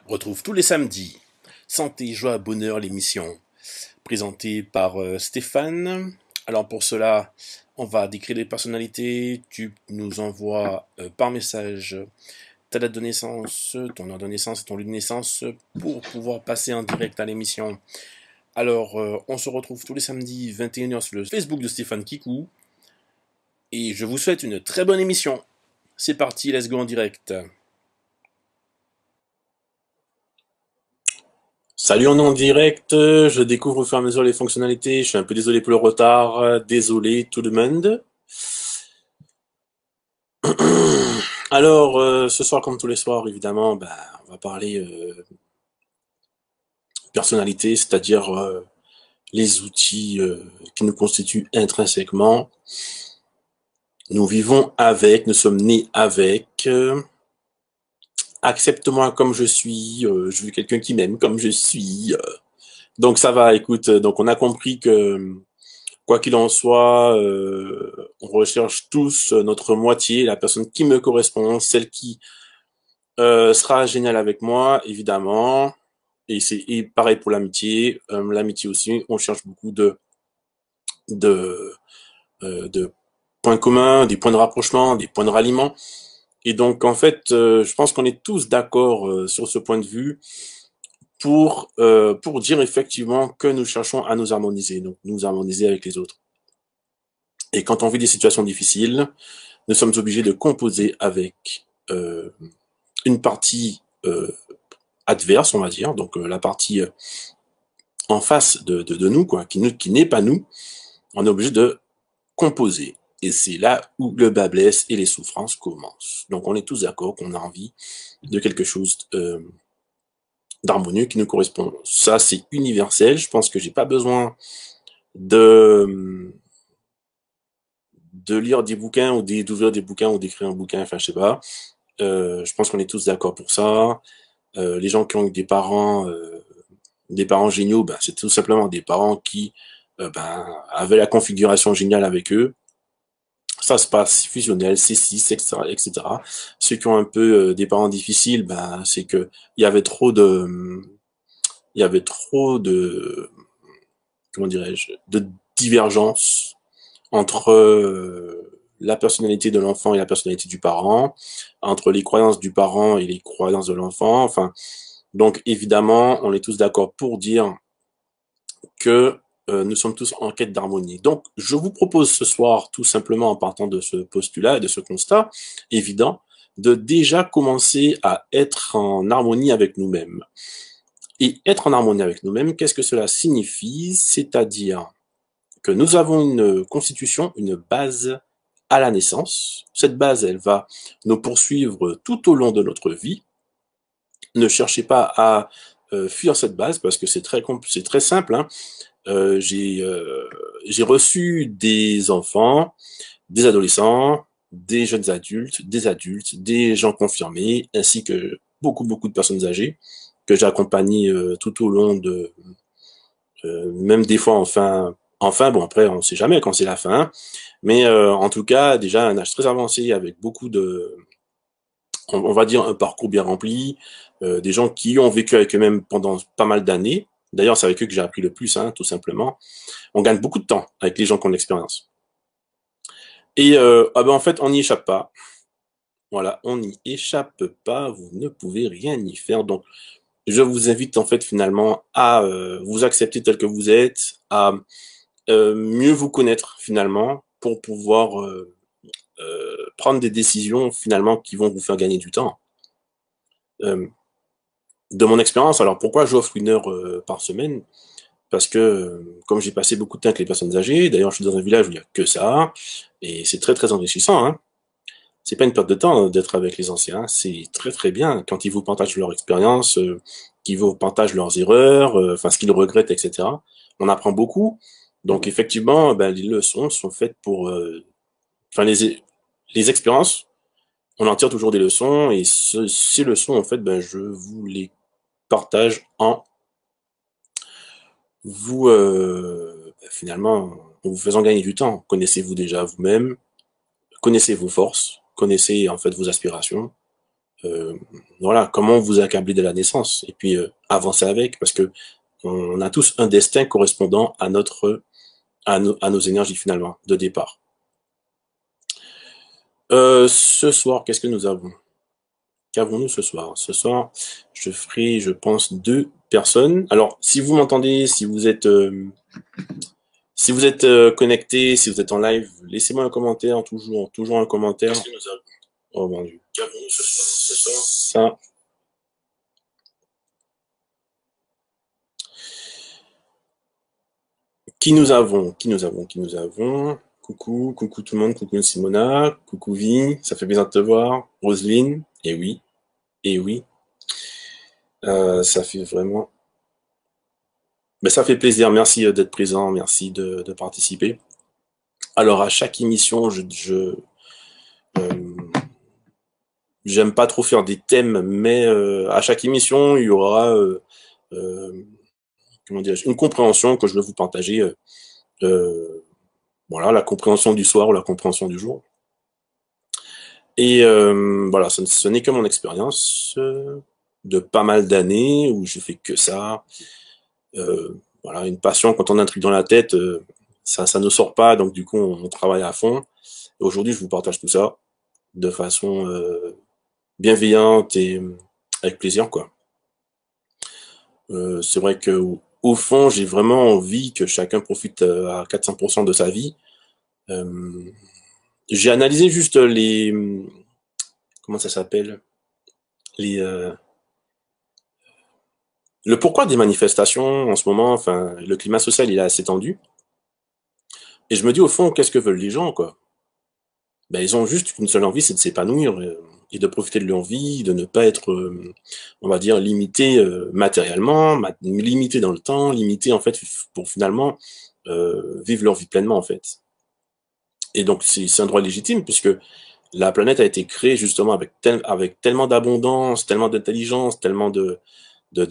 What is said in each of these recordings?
Retrouve tous les samedis Santé, joie, bonheur, l'émission présentée par Stéphane. Alors pour cela, on va décrire les personnalités. Tu nous envoies par message ta date de naissance, ton heure de naissance et ton lieu de naissance pour pouvoir passer en direct à l'émission. Alors, on se retrouve tous les samedis 21h sur le Facebook de Stéphane Kikou. Et je vous souhaite une très bonne émission. C'est parti, let's go en direct. Salut, on est en direct. Je découvre au fur et à mesure les fonctionnalités. Je suis un peu désolé pour le retard. Désolé tout le monde. Alors, ce soir, comme tous les soirs, évidemment, on va parler personnalité, c'est-à-dire les outils qui nous constituent intrinsèquement. Nous vivons avec, nous sommes nés avec. Accepte-moi comme je suis. Je veux quelqu'un qui m'aime comme je suis. Donc ça va, écoute. Donc on a compris que quoi qu'il en soit, on recherche tous notre moitié, la personne qui me correspond, celle qui sera géniale avec moi, évidemment. Et pareil pour l'amitié. L'amitié aussi, on cherche beaucoup de, de points communs, des points de rapprochement, des points de ralliement. Et donc, en fait, je pense qu'on est tous d'accord sur ce point de vue pour dire effectivement que nous cherchons à nous harmoniser, donc nous harmoniser avec les autres. Et quand on vit des situations difficiles, nous sommes obligés de composer avec une partie adverse, on va dire, donc la partie en face de nous, quoi, qui n'est pas nous. On est obligé de composer. Et c'est là où le bas blesse et les souffrances commencent. Donc on est tous d'accord qu'on a envie de quelque chose d'harmonieux qui nous correspond. Ça, c'est universel. Je pense que j'ai pas besoin de lire des bouquins ou d'ouvrir des bouquins ou d'écrire un bouquin, enfin je sais pas. Je pense qu'on est tous d'accord pour ça. Les gens qui ont eu des parents géniaux, c'est tout simplement des parents qui avaient la configuration géniale avec eux. Ça se passe fusionnel, C6, etc., etc. Ceux qui ont un peu des parents difficiles, c'est que il y avait trop de, comment dirais-je, de divergences entre la personnalité de l'enfant et la personnalité du parent, entre les croyances du parent et les croyances de l'enfant. Enfin, donc évidemment, on est tous d'accord pour dire que nous sommes tous en quête d'harmonie. Donc, je vous propose ce soir, tout simplement en partant de ce postulat et de ce constat évident, de déjà commencer à être en harmonie avec nous-mêmes. Et être en harmonie avec nous-mêmes, qu'est-ce que cela signifie? C'est-à-dire que nous avons une constitution, une base à la naissance. Cette base, elle va nous poursuivre tout au long de notre vie. Ne cherchez pas à fuir cette base parce que c'est très simple. Hein. J'ai reçu des enfants, des adolescents, des jeunes adultes, des gens confirmés, ainsi que beaucoup de personnes âgées que j'ai accompagnées tout au long de, même des fois enfin bon après on sait jamais quand c'est la fin, mais en tout cas déjà un âge très avancé avec beaucoup de, on va dire un parcours bien rempli, des gens qui ont vécu avec eux-mêmes pendant pas mal d'années. D'ailleurs, c'est avec eux que j'ai appris le plus, hein, tout simplement. On gagne beaucoup de temps avec les gens qui ont de l'expérience. Et en fait, on n'y échappe pas. Voilà, on n'y échappe pas. Vous ne pouvez rien y faire. Donc, je vous invite en fait finalement à vous accepter tel que vous êtes, à mieux vous connaître finalement pour pouvoir prendre des décisions finalement qui vont vous faire gagner du temps. Euh, de mon expérience, alors pourquoi j'offre une heure par semaine? Parce que comme j'ai passé beaucoup de temps avec les personnes âgées, d'ailleurs je suis dans un village où il n'y a que ça, et c'est très enrichissant, hein. C'est pas une perte de temps d'être avec les anciens, c'est très bien quand ils vous partagent leur expérience, qu'ils vous partagent leurs erreurs, enfin ce qu'ils regrettent, etc. On apprend beaucoup. Donc effectivement, les leçons sont faites pour, enfin les expériences, on en tire toujours des leçons et ces leçons en fait, je vous les partage en vous finalement en vous faisant gagner du temps. Connaissez-vous déjà vous-même, connaissez vos forces, connaissez en fait vos aspirations, voilà, comment vous accabler dès la naissance, et puis avancer avec, parce que on a tous un destin correspondant à à nos énergies finalement de départ. Ce soir, qu'est-ce que nous avons? Qu'avons-nous ce soir? Ce soir, je ferai, je pense, 2 personnes. Alors, si vous m'entendez, si vous êtes connecté, si vous êtes en live, laissez-moi un commentaire, toujours un commentaire. Qu'est-ce que nous avons? Oh mon Dieu. Qu'avons-nous ce soir? Ce soir? Ça. Qui nous avons? Qui nous avons? Qui nous avons? Coucou, coucou tout le monde, coucou Simona, coucou Vi, ça fait plaisir de te voir. Roselyne, et oui, ça fait vraiment... Ben, ça fait plaisir, merci d'être présent, merci de participer. Alors à chaque émission, euh, j'aime pas trop faire des thèmes, mais à chaque émission, il y aura comment dire, une compréhension que je vais vous partager. Voilà, la compréhension du soir ou la compréhension du jour. Et voilà, ce n'est que mon expérience de pas mal d'années où j'ai fait que ça. Voilà, une passion, quand on a un truc dans la tête, ça ne sort pas, donc du coup on travaille à fond. Et aujourd'hui, je vous partage tout ça de façon bienveillante et avec plaisir, quoi. C'est vrai que au fond, j'ai vraiment envie que chacun profite à 400% de sa vie. Euh, j'ai analysé juste comment ça s'appelle, les le pourquoi des manifestations en ce moment. Enfin, le climat social il est assez tendu. Et je me dis au fond, qu'est-ce que veulent les gens, quoi? Ben, ils ont juste une seule envie, c'est de s'épanouir et de profiter de leur vie, de ne pas être, on va dire, limité matériellement, limité dans le temps, limité en fait pour finalement vivre leur vie pleinement en fait. Et donc c'est un droit légitime puisque la planète a été créée justement avec tellement d'abondance, tellement d'intelligence, tellement de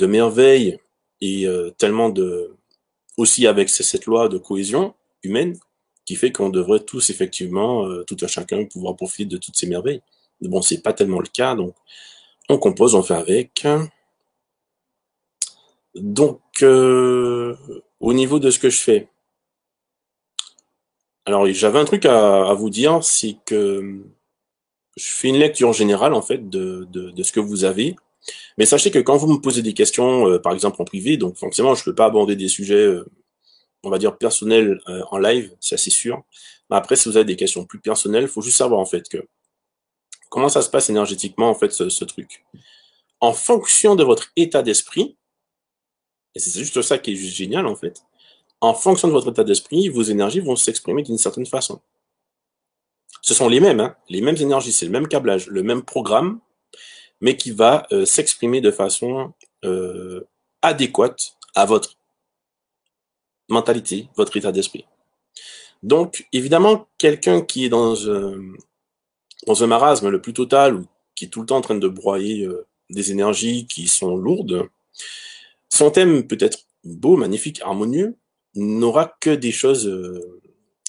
merveilles et tellement de aussi avec cette loi de cohésion humaine qui fait qu'on devrait tous effectivement, tout un chacun, pouvoir profiter de toutes ces merveilles. Mais bon, c'est pas tellement le cas, donc on compose, on fait avec. Donc, au niveau de ce que je fais, alors j'avais un truc à vous dire, c'est que je fais une lecture générale en fait de ce que vous avez. Mais sachez que quand vous me posez des questions, par exemple en privé, donc forcément je ne peux pas aborder des sujets on va dire personnel en live, c'est assez sûr. Mais après, si vous avez des questions plus personnelles, il faut juste savoir en fait que comment ça se passe énergétiquement en fait ce truc. En fonction de votre état d'esprit, et c'est juste ça qui est juste génial en fait. En fonction de votre état d'esprit, vos énergies vont s'exprimer d'une certaine façon. Ce sont les mêmes, hein, les mêmes énergies, c'est le même câblage, le même programme, mais qui va s'exprimer de façon adéquate à votre mentalité, votre état d'esprit. Donc, évidemment, quelqu'un qui est dans un marasme le plus total, ou qui est tout le temps en train de broyer des énergies qui sont lourdes, son thème peut être beau, magnifique, harmonieux, n'aura que des choses...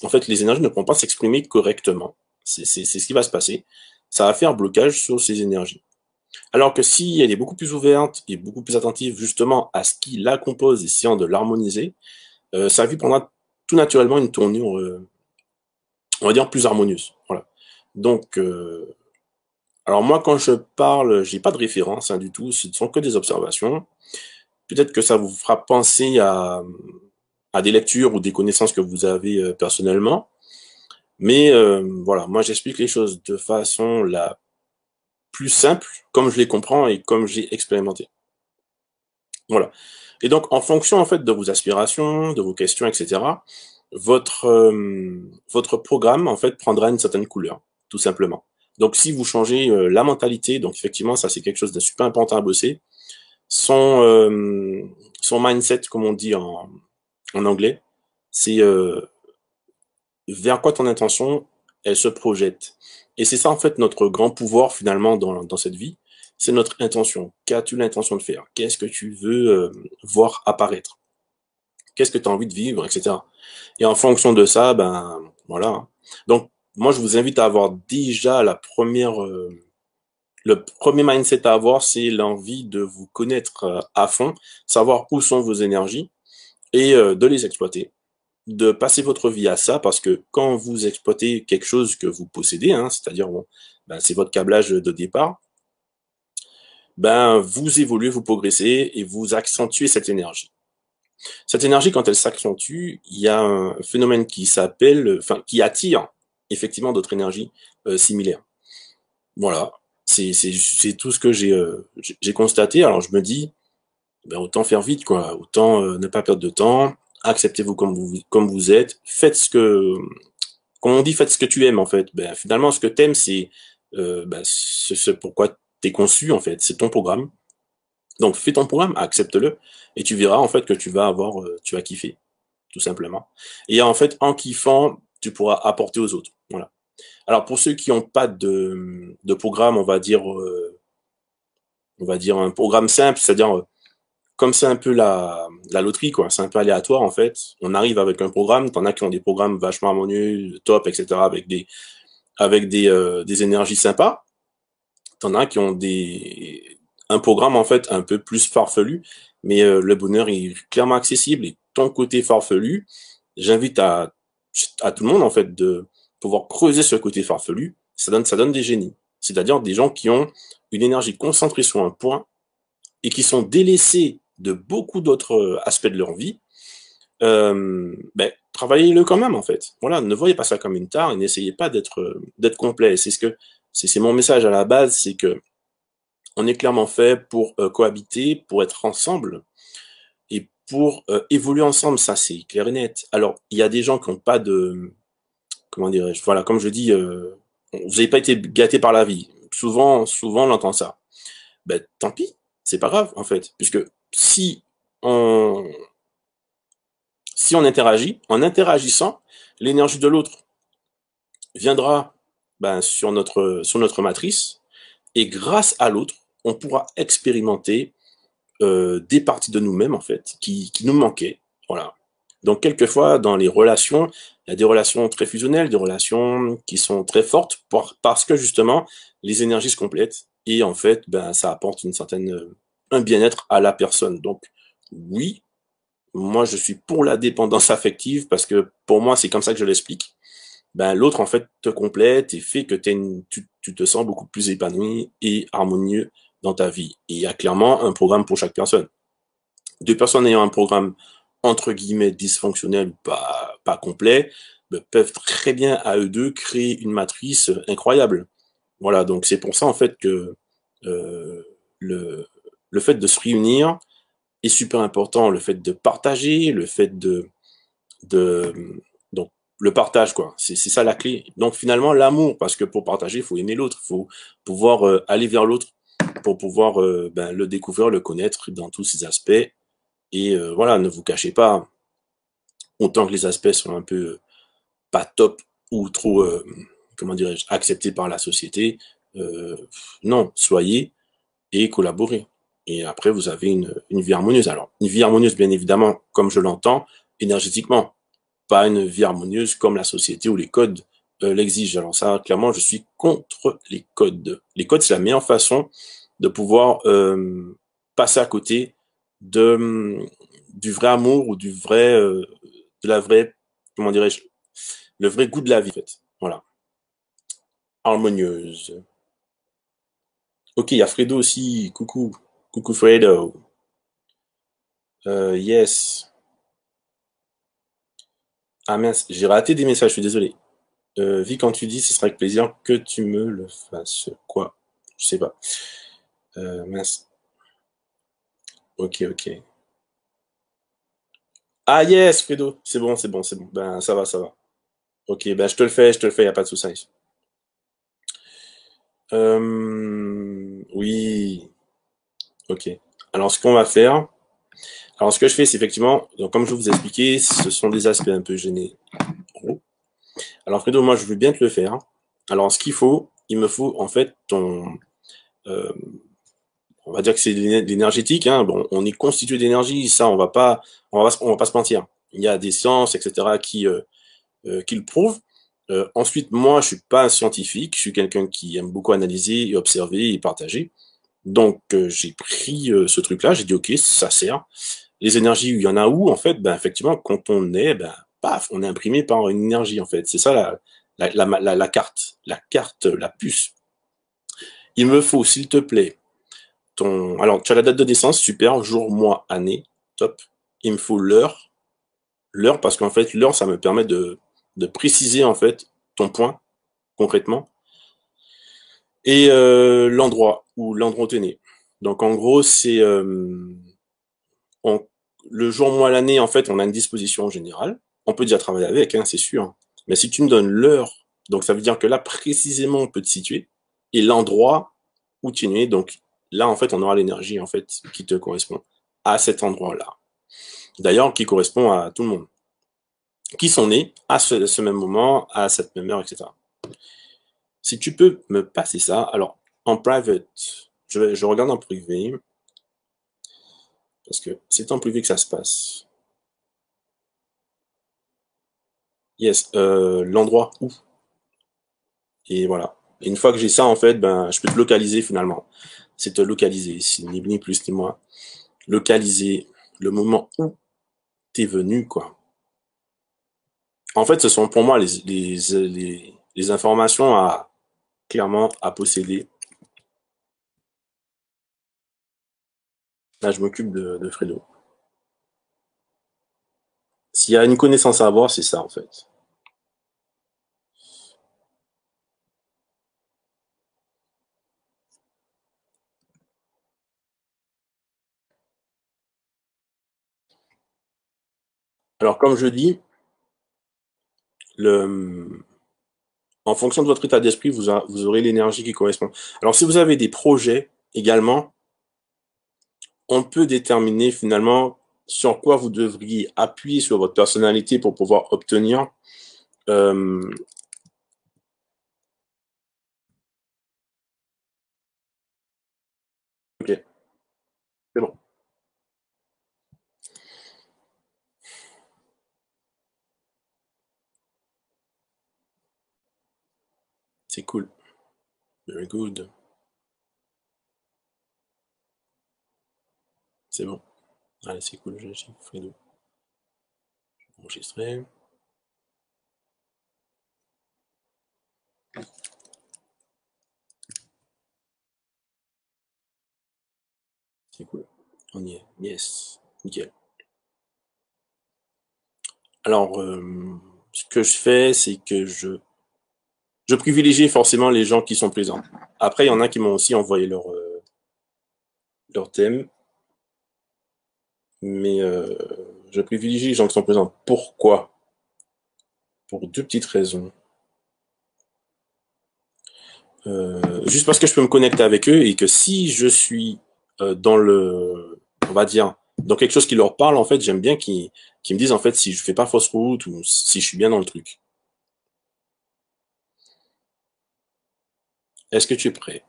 en fait, les énergies ne pourront pas s'exprimer correctement. C'est ce qui va se passer. Ça va faire blocage sur ces énergies. Alors que si elle est beaucoup plus ouverte et beaucoup plus attentive justement à ce qui la compose, essayant de l'harmoniser, sa vie prendra tout naturellement une tournure, on va dire, plus harmonieuse. Voilà. Donc, alors moi, quand je parle, j'ai pas de référence hein, du tout, ce ne sont que des observations. Peut-être que ça vous fera penser à des lectures ou des connaissances que vous avez personnellement. Mais voilà, moi j'explique les choses de façon la plus simple, comme je les comprends et comme j'ai expérimenté. Voilà. Et donc, en fonction en fait de vos aspirations, de vos questions, etc., votre programme en fait prendra une certaine couleur, tout simplement. Donc, si vous changez la mentalité, donc effectivement, ça c'est quelque chose de super important à bosser. Son mindset, comme on dit en anglais, c'est vers quoi ton intention, elle se projette. Et c'est ça en fait notre grand pouvoir finalement dans cette vie, c'est notre intention. Qu'as-tu l'intention de faire? Qu'est-ce que tu veux voir apparaître? Qu'est-ce que tu as envie de vivre, etc. Et en fonction de ça, ben voilà. Donc moi je vous invite à avoir déjà le premier mindset à avoir, c'est l'envie de vous connaître à fond, savoir où sont vos énergies et de les exploiter, de passer votre vie à ça, parce que quand vous exploitez quelque chose que vous possédez, hein, c'est-à-dire bon, ben, c'est votre câblage de départ, ben vous évoluez, vous progressez et vous accentuez cette énergie. Cette énergie, quand elle s'accentue, il y a un phénomène qui s'appelle, enfin, qui attire effectivement d'autres énergies similaires. Voilà, c'est tout ce que j'ai constaté. Alors je me dis, ben, autant faire vite, quoi. Autant ne pas perdre de temps. Acceptez-vous comme vous êtes. Faites ce que, comme on dit, faites ce que tu aimes en fait. Ben, finalement, ce que t'aimes, c'est ben, ce pourquoi t'es conçu en fait. C'est ton programme. Donc fais ton programme, accepte-le, et tu verras en fait que tu vas kiffer, tout simplement. Et en fait, en kiffant, tu pourras apporter aux autres. Voilà. Alors pour ceux qui n'ont pas de programme, on va dire un programme simple, c'est-à-dire comme c'est un peu la loterie, quoi. C'est un peu aléatoire en fait. On arrive avec un programme. T'en as qui ont des programmes vachement harmonieux, top, etc. Avec des énergies sympas. T'en as qui ont un programme en fait un peu plus farfelu, mais le bonheur est clairement accessible. Et ton côté farfelu, j'invite à tout le monde en fait de pouvoir creuser ce côté farfelu. Ça donne des génies, c'est-à-dire des gens qui ont une énergie concentrée sur un point et qui sont délaissés de beaucoup d'autres aspects de leur vie. Ben, travaillez-le quand même en fait. Voilà, ne voyez pas ça comme une tare et n'essayez pas d'être complet. C'est mon message à la base, c'est que on est clairement fait pour cohabiter, pour être ensemble et pour évoluer ensemble. Ça, c'est clair et net. Alors, il y a des gens qui n'ont pas de, comment dirais-je, voilà, comme je dis, vous n'avez pas été gâtés par la vie. Souvent, on entend ça. Ben, tant pis, c'est pas grave en fait, puisque on, si on interagit, en interagissant, l'énergie de l'autre viendra ben, sur notre matrice, et grâce à l'autre, on pourra expérimenter des parties de nous-mêmes en fait qui nous manquaient. Voilà. Donc quelquefois dans les relations, il y a des relations très fusionnelles, des relations qui sont très fortes parce que justement les énergies se complètent et en fait ben ça apporte une certaine un bien-être à la personne. Donc oui, moi je suis pour la dépendance affective parce que pour moi c'est comme ça que je l'explique. Ben l'autre en fait te complète et fait que tu te sens beaucoup plus épanoui et harmonieux dans ta vie. Et il y a clairement un programme pour chaque personne. Deux personnes ayant un programme entre guillemets dysfonctionnel ou pas complet ben, peuvent très bien à eux deux créer une matrice incroyable. Voilà, donc c'est pour ça en fait que euh, le, le fait de se réunir est super important, le fait de partager, le fait de donc le partage quoi, c'est ça la clé. Donc finalement l'amour, parce que pour partager, il faut aimer l'autre, il faut pouvoir aller vers l'autre pour pouvoir ben, le découvrir, le connaître dans tous ses aspects. Et voilà, ne vous cachez pas, autant que les aspects sont un peu pas top ou trop, comment dirais-je, acceptés par la société, euh, non, soyez et collaborez. Et après, vous avez une vie harmonieuse. Alors, une vie harmonieuse, bien évidemment, comme je l'entends, énergétiquement, pas une vie harmonieuse comme la société ou les codes l'exigent. Alors ça, clairement, je suis contre les codes. Les codes, c'est la meilleure façon de pouvoir passer à côté de, du vrai amour ou de la vraie, comment dirais-je, le vrai goût de la vie, en fait. Voilà. Harmonieuse. Ok, il y a Fredo aussi. Coucou. Coucou Fredo. Yes. Ah mince, j'ai raté des messages, je suis désolé. Vi, quand tu dis, ce sera avec plaisir que tu me le fasses. Quoi? Je sais pas. Mince. Ok, ok. Ah yes, Fredo. C'est bon, c'est bon, c'est bon. Ben, ça va, ça va. Ok, ben, je te le fais, y a pas de souci. Oui. Ok. Alors, ce qu'on va faire. Alors, ce que je fais, c'est effectivement, donc, comme je vous ai expliqué, ce sont des aspects un peu généraux. Alors, Fredo, moi, je veux bien te le faire. Alors, ce qu'il faut, il me faut, en fait, euh, on va dire que c'est de l'énergétique, hein. Bon, on est constitué d'énergie, ça, on va pas se mentir. Il y a des sciences, etc., qui le prouvent. Ensuite, moi, je suis pas un scientifique, je suis quelqu'un qui aime beaucoup analyser et observer et partager. Donc, j'ai pris ce truc-là, j'ai dit, OK, ça sert. Les énergies, il y en a où, en fait, ben, effectivement, quand on est, ben, paf, on est imprimé par une énergie, en fait. C'est ça la carte, la puce. Il me faut, s'il te plaît, alors, tu as la date de naissance, super, jour, mois, année, top. Il me faut l'heure, parce qu'en fait, l'heure, ça me permet de préciser, en fait, ton point, concrètement, et l'endroit où tu es né. Donc, en gros, c'est on- le jour, mois, l'année, en fait, on a une disposition générale. On peut déjà travailler avec, hein, c'est sûr. Mais si tu me donnes l'heure, donc ça veut dire que là, précisément, on peut te situer, et l'endroit où tu es né. Donc là, en fait, on aura l'énergie, en fait, qui te correspond à cet endroit-là. D'ailleurs, qui correspond à tout le monde. Qui sont nés à ce même moment, à cette même heure, etc. Si tu peux me passer ça, alors, en private, je regarde en privé, parce que c'est en privé que ça se passe. Yes, l'endroit où. Et voilà. Et une fois que j'ai ça, en fait, ben, je peux te localiser finalement. C'est te localiser, ni plus ni moins. Localiser le moment où t'es venu, quoi. En fait, ce sont pour moi les informations à clairement à posséder. Là, je m'occupe de Fredo. S'il y a une connaissance à avoir, c'est ça, en fait. Alors, comme je dis, le, en fonction de votre état d'esprit, vous aurez l'énergie qui correspond. Alors, si vous avez des projets également, on peut déterminer finalement sur quoi vous devriez appuyer sur votre personnalité pour pouvoir obtenir. Euh, ok, c'est bon, c'est cool, very good, c'est bon. Allez, c'est cool, j'ai Fredo enregistré, c'est cool. On y est, yes, nickel. Alors, ce que je fais, c'est que je privilégie forcément les gens qui sont présents. Après, il y en a qui m'ont aussi envoyé leur thème, mais je privilégie les gens qui sont présents. Pourquoi? Pour deux petites raisons. Juste parce que je peux me connecter avec eux et que si je suis on va dire, dans quelque chose qui leur parle, en fait, j'aime bien qu'ils me disent, en fait, si je fais pas fausse route ou si je suis bien dans le truc. Est-ce que tu es prêt?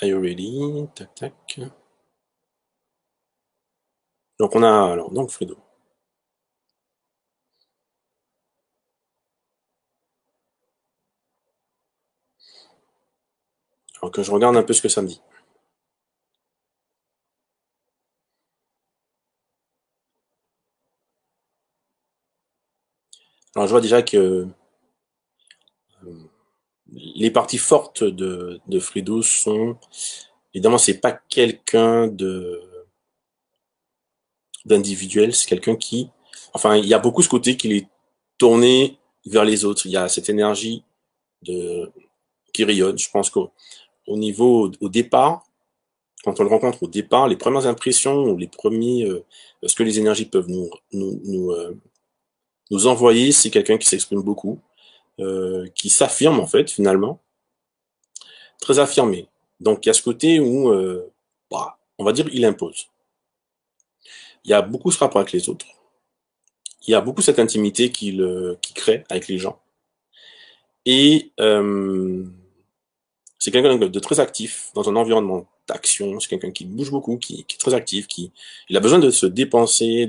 Are you ready? Tac, tac. Donc, on a, alors, donc, Fredo. Alors que je regarde un peu ce que ça me dit. Alors, je vois déjà que les parties fortes de Fredo sont, évidemment, c'est pas quelqu'un d'individuel, c'est quelqu'un qui, enfin, il y a beaucoup ce côté qu'il est tourné vers les autres. Il y a cette énergie de, qui rayonne. Je pense qu'au au départ, quand on le rencontre au départ, les premières impressions ou les premiers, ce que les énergies peuvent nous envoyer, c'est quelqu'un qui s'exprime beaucoup, qui s'affirme en fait finalement, très affirmé. Donc il y a ce côté où, bah, on va dire, il impose. Il y a beaucoup ce rapport avec les autres. Il y a beaucoup cette intimité qu'il crée avec les gens. Et c'est quelqu'un de très actif dans un environnement d'action. C'est quelqu'un qui bouge beaucoup, qui est très actif, il a besoin de se dépenser,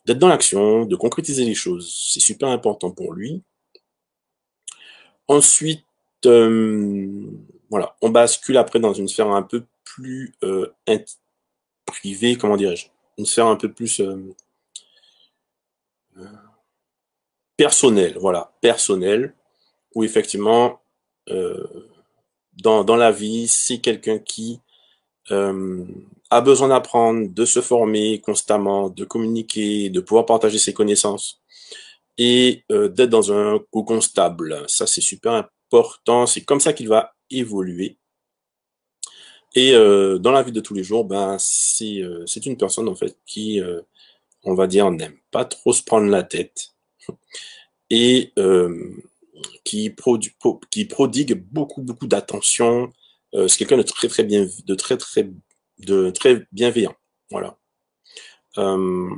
d'être dans l'action, de concrétiser les choses. C'est super important pour lui. Ensuite, voilà, on bascule après dans une sphère un peu plus privée, comment dirais-je, une sphère un peu plus personnelle, voilà, personnelle, où effectivement, euh, dans la vie, c'est quelqu'un qui euh, a besoin d'apprendre, de se former constamment, de communiquer, de pouvoir partager ses connaissances et d'être dans un cocon stable. Ça, c'est super important. C'est comme ça qu'il va évoluer. Et dans la vie de tous les jours, ben c'est une personne en fait qui, on va dire, n'aime pas trop se prendre la tête et qui prodigue beaucoup d'attention. C'est quelqu'un de très très bien, de très bienveillant. Voilà. Euh,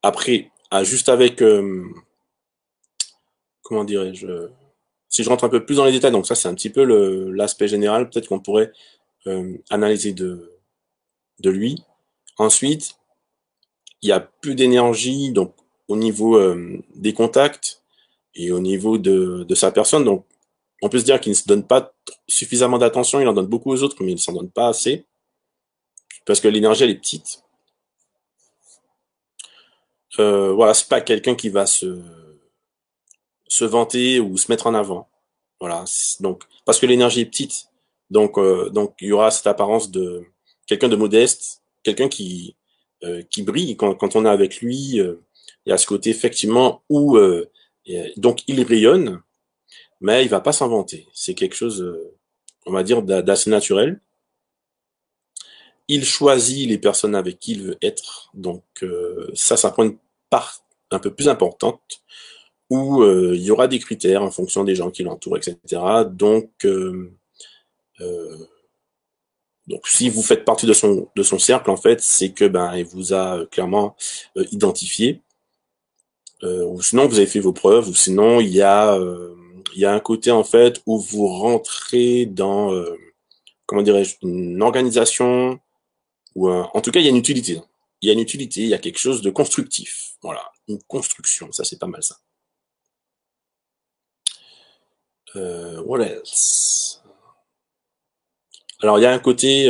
Après, juste avec, comment dirais-je, si je rentre un peu plus dans les détails, donc ça c'est un petit peu l'aspect général, peut-être qu'on pourrait analyser de lui. Ensuite, il y a plus d'énergie, donc au niveau des contacts et au niveau de sa personne. Donc, on peut se dire qu'il ne se donne pas suffisamment d'attention, il en donne beaucoup aux autres, mais il ne s'en donne pas assez, parce que l'énergie, elle est petite. Voilà, c'est pas quelqu'un qui va se vanter ou se mettre en avant. Voilà, donc parce que l'énergie est petite, donc il y aura cette apparence de quelqu'un de modeste, quelqu'un qui brille quand on est avec lui. Il y a ce côté effectivement où donc il rayonne, mais il va pas s'inventer. C'est quelque chose, on va dire, d'assez naturel. Il choisit les personnes avec qui il veut être, donc ça prend une part un peu plus importante où il y aura des critères en fonction des gens qui l'entourent, etc. Euh, donc, si vous faites partie de son cercle, en fait, c'est que ben il vous a clairement identifié, ou sinon vous avez fait vos preuves, ou sinon il y a un côté en fait où vous rentrez dans comment dirais-je, une organisation ou en tout cas il y a une utilité. Il y a une utilité, il y a quelque chose de constructif. Voilà, une construction, ça c'est pas mal ça. What else? Alors il y a un côté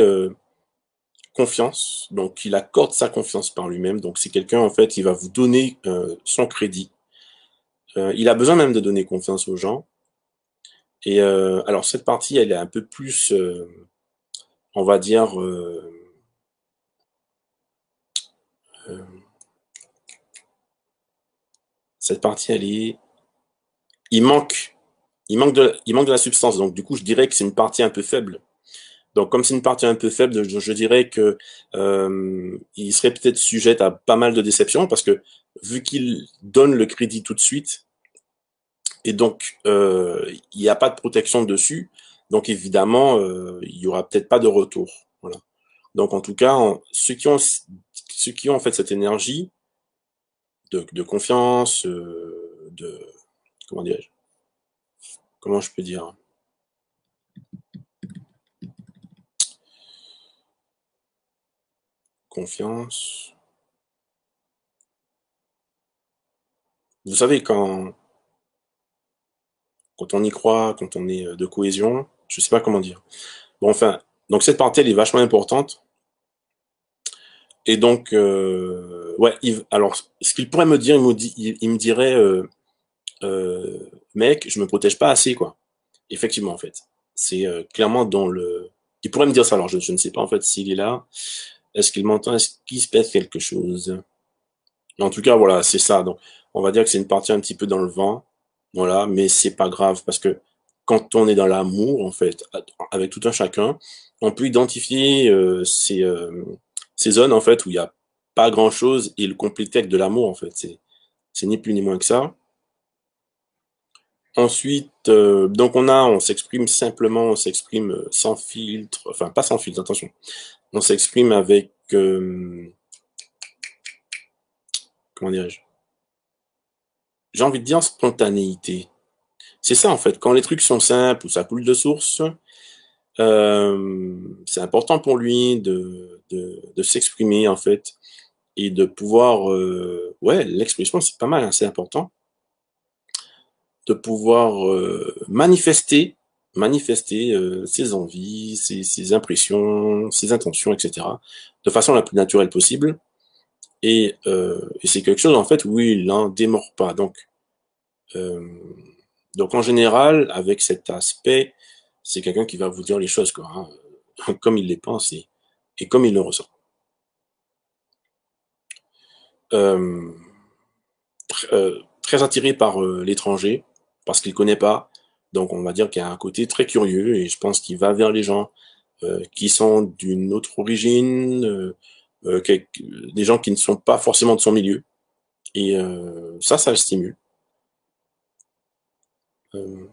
confiance, donc il accorde sa confiance par lui-même. Donc c'est quelqu'un en fait, il va vous donner son crédit. Il a besoin même de donner confiance aux gens. Et alors cette partie, elle est un peu plus, on va dire, euh, cette partie, elle est, il manque, il manque de la substance. Donc du coup, je dirais que c'est une partie un peu faible. Donc comme c'est une partie un peu faible, je dirais que il serait peut-être sujet à pas mal de déceptions parce que vu qu'il donne le crédit tout de suite, et donc il n'y a pas de protection dessus, donc évidemment il y aura peut-être pas de retour. Voilà. Donc en tout cas, ceux qui ont en fait cette énergie de confiance, de comment dirais-je, comment je peux dire, confiance. Vous savez quand on y croit, quand on est de cohésion, je sais pas comment dire. Bon enfin, donc cette partie elle est vachement importante. Et donc ouais, alors ce qu'il pourrait me dire, il me dirait mec, je me protège pas assez, quoi. Effectivement, en fait. C'est clairement dans le... Il pourrait me dire ça, alors je ne sais pas, en fait, s'il est là. Est-ce qu'il m'entend? Est-ce qu'il se passe quelque chose? Mais en tout cas, voilà, c'est ça. Donc, on va dire que c'est une partie un petit peu dans le vent. Voilà, mais c'est pas grave, parce que quand on est dans l'amour, en fait, avec tout un chacun, on peut identifier ces zones, en fait, où il n'y a pas grand-chose et le compléter avec de l'amour, en fait. C'est ni plus ni moins que ça. Ensuite, donc on s'exprime simplement, on s'exprime sans filtre, enfin pas sans filtre, attention. On s'exprime avec, comment dirais-je, j'ai envie de dire spontanéité. C'est ça en fait, quand les trucs sont simples ou ça coule de source, c'est important pour lui de s'exprimer en fait et de pouvoir, ouais, l'expression, c'est pas mal, hein, c'est important, de pouvoir manifester ses envies, ses impressions, ses intentions, etc., de façon la plus naturelle possible. Et c'est quelque chose, en fait, où il n'en démord pas. Euh, donc, en général, avec cet aspect, c'est quelqu'un qui va vous dire les choses, quoi, hein, comme il les pense et comme il le ressent. Euh, Très attiré par l'étranger, parce qu'il connaît pas. Donc, on va dire qu'il y a un côté très curieux, et je pense qu'il va vers les gens qui sont d'une autre origine, des gens qui ne sont pas forcément de son milieu. Et ça le stimule. Euh,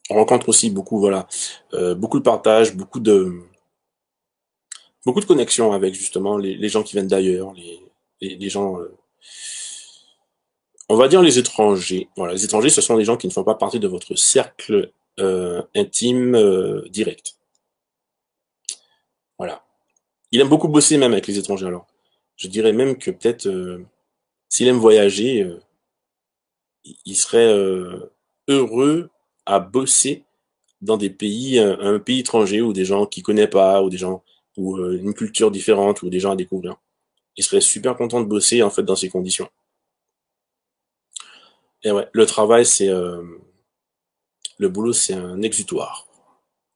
on rencontre aussi beaucoup, voilà, beaucoup de partage, beaucoup de connexions avec justement les gens qui viennent d'ailleurs, les gens, on va dire les étrangers. Voilà, les étrangers, ce sont des gens qui ne font pas partie de votre cercle intime direct. Voilà. Il aime beaucoup bosser même avec les étrangers. Alors, je dirais même que peut-être s'il aime voyager, il serait heureux à bosser dans des pays, un pays étranger ou des gens qu'il connaît pas, ou des gens ou une culture différente, ou des gens à découvrir. Il serait super content de bosser en fait dans ces conditions. Et ouais, le travail, le boulot, c'est un exutoire.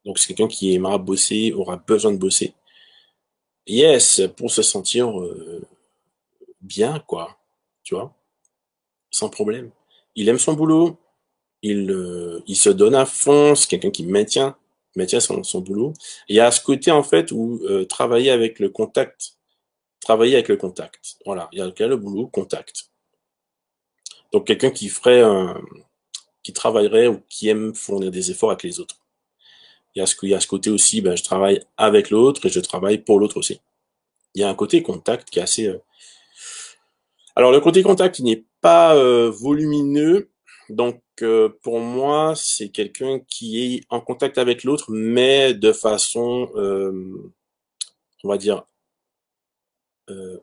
Donc c'est quelqu'un qui aimera bosser, aura besoin de bosser. Yes, pour se sentir bien, quoi. Tu vois, sans problème. Il aime son boulot, il se donne à fond, c'est quelqu'un qui maintient son boulot. Et il y a ce côté, en fait, où travailler avec le contact. Voilà, il y a le boulot, contact. Donc quelqu'un qui travaillerait ou qui aime fournir des efforts avec les autres. Il y a ce côté aussi, ben, je travaille avec l'autre et je travaille pour l'autre aussi. Il y a un côté contact qui est assez. Alors le côté contact, il n'est pas volumineux, donc pour moi, c'est quelqu'un qui est en contact avec l'autre, mais de façon, on va dire, euh,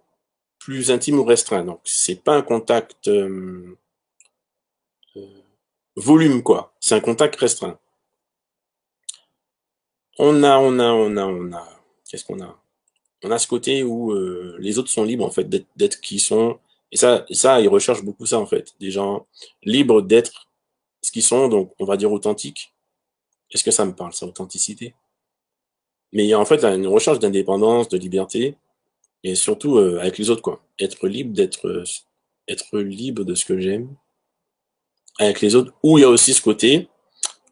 plus intime ou restreint. Donc c'est pas un contact volume, quoi. C'est un contact restreint. Qu'est-ce qu'on a? On a ce côté où les autres sont libres en fait d'être qui ils sont. Et ça, ils recherchent beaucoup ça en fait. Des gens libres d'être ce qu'ils sont, donc on va dire authentiques. Est-ce que ça me parle, ça, authenticité? Mais il y a en fait là, une recherche d'indépendance, de liberté, et surtout avec les autres, quoi. Être libre de ce que j'aime avec les autres. Ou il y a aussi ce côté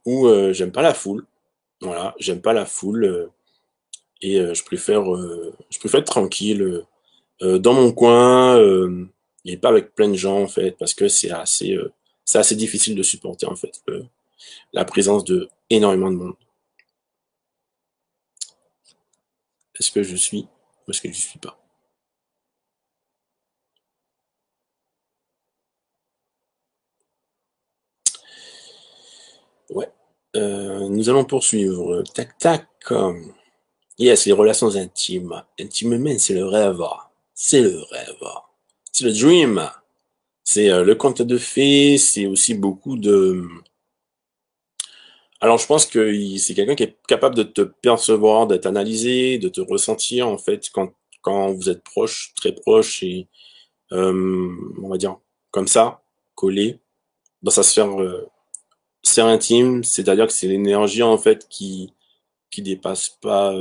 où j'aime pas la foule. Voilà, j'aime pas la foule et je préfère être tranquille dans mon coin et pas avec plein de gens en fait, parce que c'est assez difficile de supporter en fait la présence de énormément de monde. Est-ce que je suis ou est-ce que je suis pas? Ouais. Nous allons poursuivre. Tac tac. Yes, les relations intimes. Intimement, c'est le rêve. C'est le rêve. C'est le dream. C'est le conte de fées. C'est aussi beaucoup de. Alors, je pense que c'est quelqu'un qui est capable de te percevoir, de t'analyser, de te ressentir en fait quand vous êtes proche, très proche et on va dire comme ça, collé dans sa sphère intime. C'est-à-dire que c'est l'énergie en fait qui dépasse pas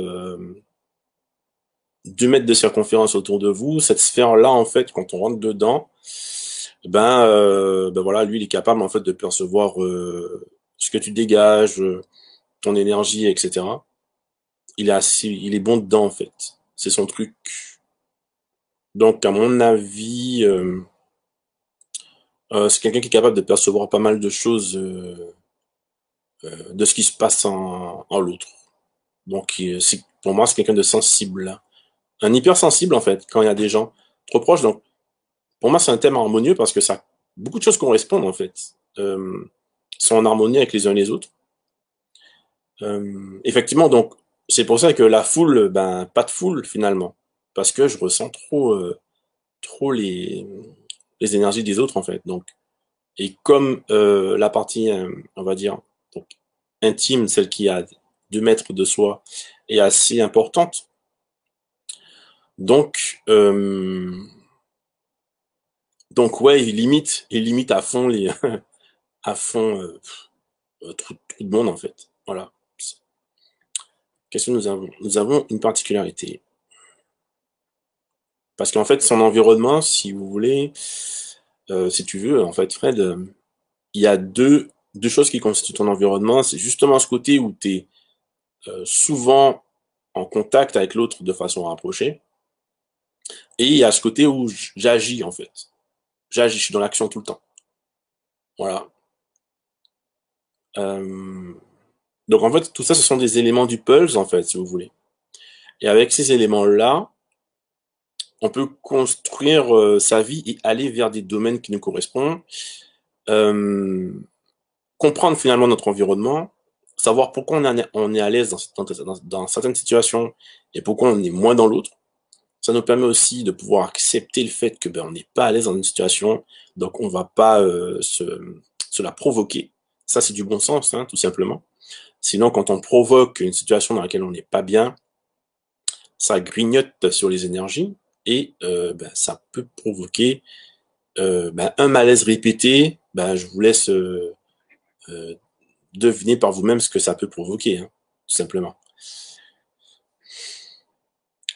2 mètres de circonférence autour de vous. Cette sphère-là, en fait, quand on rentre dedans, ben voilà, lui, il est capable en fait de percevoir ce que tu dégages, ton énergie, etc. Il est bon dedans en fait. C'est son truc. Donc, à mon avis, c'est quelqu'un qui est capable de percevoir pas mal de choses de ce qui se passe en l'autre. Donc, pour moi, c'est quelqu'un de sensible, un hypersensible en fait. Quand il y a des gens trop proches, donc pour moi, c'est un thème harmonieux parce que ça, beaucoup de choses correspondent en fait, sont en harmonie avec les uns et les autres. Effectivement, donc c'est pour ça que la foule, ben pas de foule finalement, parce que je ressens trop les énergies des autres, en fait. Donc, et comme la partie, on va dire, donc, intime, celle qui a 2 mètres de soi, est assez importante, donc, ouais, il limite à fond à fond trop de monde, en fait. Voilà. Qu'est-ce que nous avons? Nous avons une particularité. Parce qu'en fait, son environnement, si vous voulez, si tu veux, en fait, Fred, il y a deux choses qui constituent ton environnement. C'est justement ce côté où tu es souvent en contact avec l'autre de façon rapprochée. Et il y a ce côté où j'agis, en fait. J'agis, je suis dans l'action tout le temps. Voilà. Euh, donc, en fait, tout ça, ce sont des éléments du puzzle, en fait, si vous voulez. Et avec ces éléments-là, on peut construire sa vie et aller vers des domaines qui nous correspondent. Euh, comprendre finalement notre environnement, savoir pourquoi on est à l'aise dans certaines situations et pourquoi on est moins dans l'autre. Ça nous permet aussi de pouvoir accepter le fait que ben, on n'est pas à l'aise dans une situation, donc on va pas se la provoquer. Ça, c'est du bon sens, hein, tout simplement. Sinon, quand on provoque une situation dans laquelle on n'est pas bien, ça grignote sur les énergies et ben, ça peut provoquer ben, un malaise répété. Ben, je vous laisse euh, devinez par vous-même ce que ça peut provoquer, hein, tout simplement.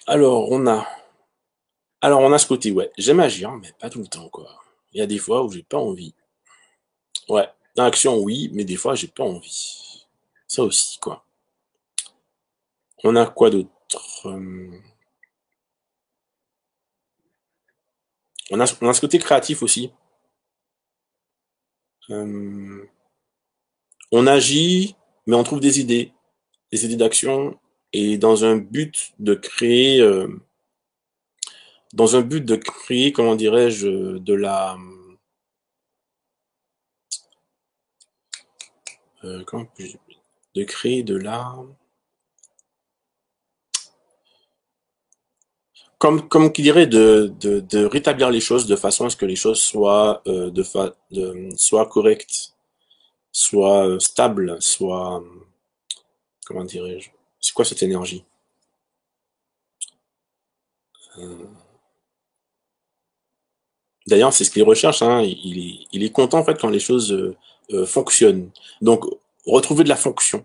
Alors, on a ce côté, ouais, j'aime agir, mais pas tout le temps, quoi. Il y a des fois où j'ai pas envie. Ouais, dans l'action, oui, mais des fois, j'ai pas envie. Ça aussi, quoi. On a quoi d'autre? On a ce côté créatif aussi. Euh, on agit, mais on trouve des idées d'action, et dans un but de créer, comment dirais-je, comment puis-je- de créer de la, comme qui dirait de rétablir les choses de façon à ce que les choses soient soient correctes, soient stables, soient comment dirais-je? C'est quoi cette énergie? D'ailleurs, c'est ce qu'il recherche, hein. Il est content en fait quand les choses fonctionnent. Donc retrouver de la fonction.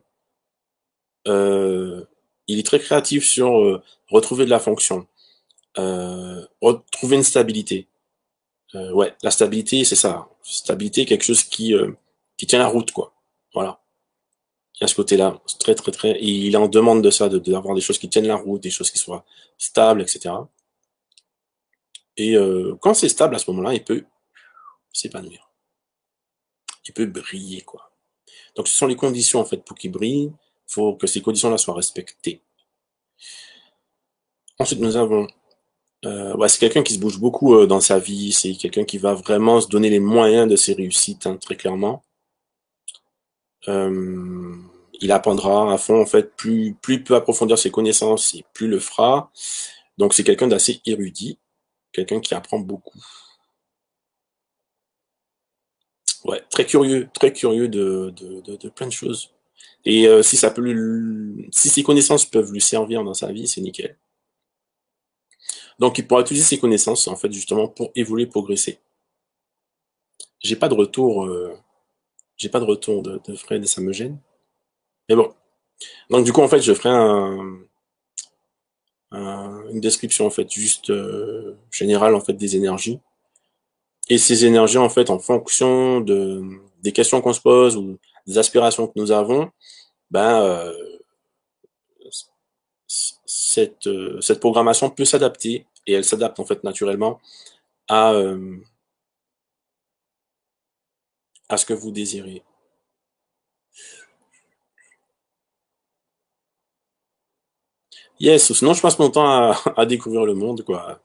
Euh, il est très créatif sur retrouver de la fonction, retrouver une stabilité. Ouais, la stabilité, c'est ça. Stabilité, quelque chose qui tient la route, quoi. Voilà. Il y a ce côté-là, c'est très, très, très. Et il est en demande de ça, d'avoir des choses qui tiennent la route, des choses qui soient stables, etc. Et quand c'est stable, à ce moment-là, il peut s'épanouir. Il peut briller, quoi. Donc, ce sont les conditions, en fait, pour qu'il brille. Il faut que ces conditions-là soient respectées. Ensuite, nous avons ouais, c'est quelqu'un qui se bouge beaucoup dans sa vie, c'est quelqu'un qui va vraiment se donner les moyens de ses réussites, hein, très clairement. Euh, il apprendra à fond, en fait, plus il peut approfondir ses connaissances et plus il le fera. Donc c'est quelqu'un d'assez érudit, quelqu'un qui apprend beaucoup. Ouais, très curieux de plein de choses. Et si ça peut si ses connaissances peuvent lui servir dans sa vie, c'est nickel. Donc il pourra utiliser ses connaissances, en fait, justement, pour évoluer, progresser. J'ai pas de retour, j'ai pas de retour de Fred et ça me gêne. Mais bon. Donc du coup, en fait, je ferai une description, en fait, juste générale, en fait, des énergies. Et ces énergies, en fait, en fonction des questions qu'on se pose ou des aspirations que nous avons, ben, cette programmation peut s'adapter et elle s'adapte, en fait, naturellement à, à ce que vous désirez. Yes, sinon je passe mon temps à découvrir le monde, quoi,